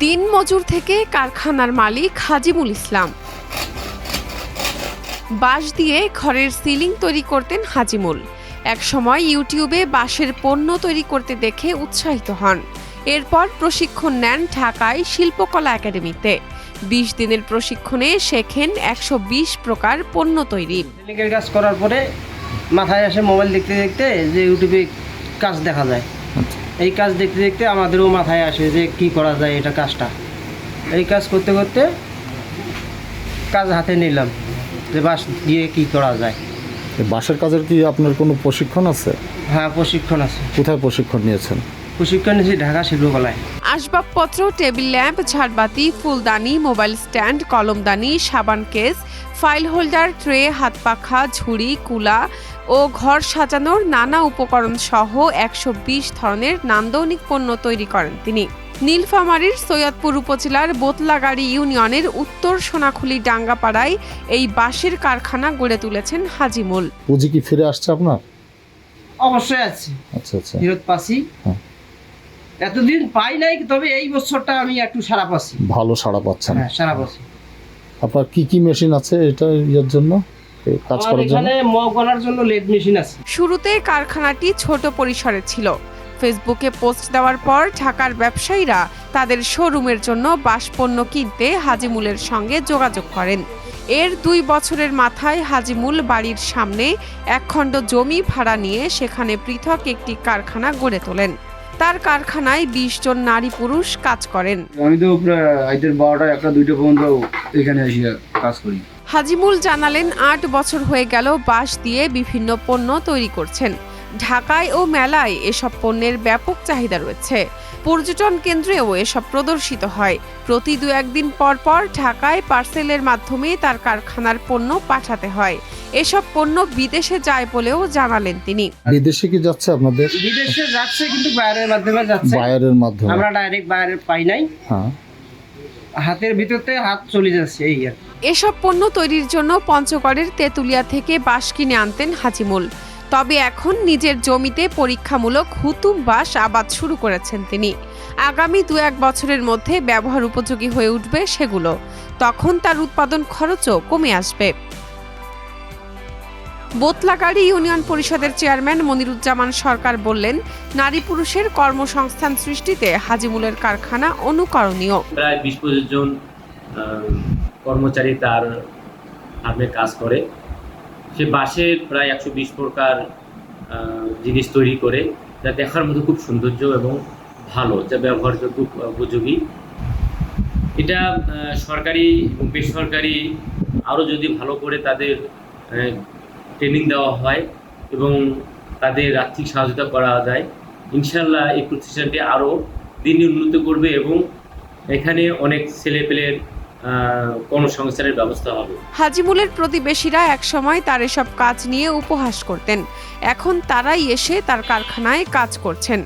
দিনমজুর থেকে কারখানার মালিক হাজিমুল ইসলাম। বাঁশ দিয়ে ঘরের সিলিং তৈরি করতেন হাজিমুল। একসময় ইউটিউবে বাঁশের পণ্য তৈরি করতে দেখে উৎসাহিত হন। এরপর প্রশিক্ষণ নেন ঢাকায় শিল্পকলা একাডেমিতে। ২০ দিনের প্রশিক্ষণে শেখেন ১২০ প্রকার পণ্য তৈরি। সিলিংয়ের কাজ করার পরে মাথায় আসে মোবাইল দেখতে দেখতে যে ইউটিউবে কাজ দেখা যায়। এই কাজ দেখতে দেখতে আমাদেরও মাথায় আসে যে কি করা যায় এটা কাজটা। এই কাজ করতে করতে কাজ হাতে নিলাম যে বাঁশ দিয়ে কি করা যায়। বাঁশের কাজের কি আপনার কোনো প্রশিক্ষণ আছে? হ্যাঁ, প্রশিক্ষণ আছে। কোথায় প্রশিক্ষণ নিয়েছেন? প্রশিক্ষণ নিয়েছি ঢাকা শিল্পকলায়। আসবাবপত্র, টেবিল ল্যাম্প, ঝাড়বাতি, ফুলদানি, মোবাইল স্ট্যান্ড, কলমদানি, সাবান কেস, ফাইল হোল্ডার, ট্রে, হাত পাখা, ঝুড়ি, কুলা ও ঘর সাজানোর নানা উপকরণ সহ ১২০ ধরনের নান্দনিক পণ্য তৈরি করেন তিনি। নীলফামারীর সৈয়দপুর উপজেলার বোতলাগাড়ি ইউনিয়নের উত্তর সোনাখুলি ডাঙ্গাপাড়ায় এই বাঁশের কারখানা গড়ে তুলেছেন হাজিমুল। পুঁজি কি ফিরে আসছে আপনার? অবশ্যই আছে। আচ্ছা আচ্ছা। ফেরত পাচ্ছি। এতদিন পাই নাই, তবে এই বছরটা আমি একটু সারা পাচ্ছি। ভালো সাড়া পাচ্ছেন? হ্যাঁ, সারা পাচ্ছি। আপনার কি কি মেশিন আছে এটা এর জন্য কাজ করার জন্য? এখানে মগ গলার জন্য লেদ মেশিন আছে। শুরুতে কারখানাটি ছোট পরিসরে ছিল। ফেসবুকে পোস্ট দেওয়ার পর ঢাকার ব্যবসায়ীরা তাদের শোরুমের জন্য বাঁশ পণ্য কিনতে হাজিমুলের সঙ্গে যোগাযোগ করেন। এর ২ বছরের মাথায় হাজিমুল বাড়ির সামনে একখণ্ড জমি ভাড়া নিয়ে সেখানে পৃথক একটি কারখানা গড়ে তোলেন। তার কারখানায় ২০ জন নারী পুরুষ কাজ করেন। আমি তো প্রায় ১২টা ১টা ২টা পর্যন্ত এখানে এসে কাজ করি। হাজিমুল জানালেন ৮ বছর হয়ে গেল বাঁশ দিয়ে বিভিন্ন পণ্য তৈরি করছেন। ঢাকায় ও মেলায় এসব পণ্যের ব্যাপক চাহিদা রয়েছে। পর্যটন কেন্দ্রেও এসব প্রদর্শিত হয়। প্রতি ২-১ দিন পর পর ঢাকায় পার্সেলের মাধ্যমে তার কারখানার পণ্য পাঠাতে হয়। এসব পণ্য বিদেশে যায় বলেও জানালেন তিনি। বিদেশে কি যাচ্ছে আপনাদের? বিদেশে যাচ্ছে, কিন্তু বায়ারের মাধ্যমে যাচ্ছে। বায়ারের মাধ্যমে? আমরা ডাইরেক্ট বায়ার পাই নাই। হ্যাঁ, হাতের ভিতরতে হাত চলে যাচ্ছে এই আর। এসব পণ্য তৈরির জন্য পঞ্চগড়ের তেঁতুলিয়া থেকে বাঁশ কিনে আনতেন হাজিমুল। তবে এখন নিজের জমিতে পরীক্ষামূলক হুতুম বাঁশ আবাদ শুরু করেছেন তিনি। আগামী ২-১ বছরের মধ্যে ব্যবহার উপযোগী হয়ে উঠবে সেগুলো। তখন তার উৎপাদন খরচও কমে আসবে। বোতলাগাড়ি ইউনিয়ন পরিষদের চেয়ারম্যান মনিরুজ্জামান সরকার বললেন, নারী পুরুষের কর্মসংস্থান সৃষ্টিতে হাজিমুলের কারখানা অনুকরণীয়। প্রায় ২০-২৫ জন কর্মচারী তার ফার্মে কাজ করে। সে বাঁশের প্রায় ১২০ প্রকার জিনিস তৈরি করে, যা দেখার মধ্যে খুব সৌন্দর্য এবং ভালো, যা ব্যবহারযোগ্য উপযোগী। এটা সরকারি এবং বেসরকারি আরও যদি ভালো করে তাদের ট্রেনিং দেওয়া হয় এবং তাদের আর্থিক সহযোগিতা করা যায়, ইনশাল্লাহ এই প্রতিষ্ঠানটি আরও দিনে উন্নত করবে এবং এখানে অনেক ছেলেপেলের কর্মসংস্থানের ব্যবস্থা হবে। হাজিমুলের প্রতিবেশীরা একসময় তার এসব কাজ নিয়ে উপহাস করতেন। এখন তারাই এসে তার কারখানায় কাজ করছেন।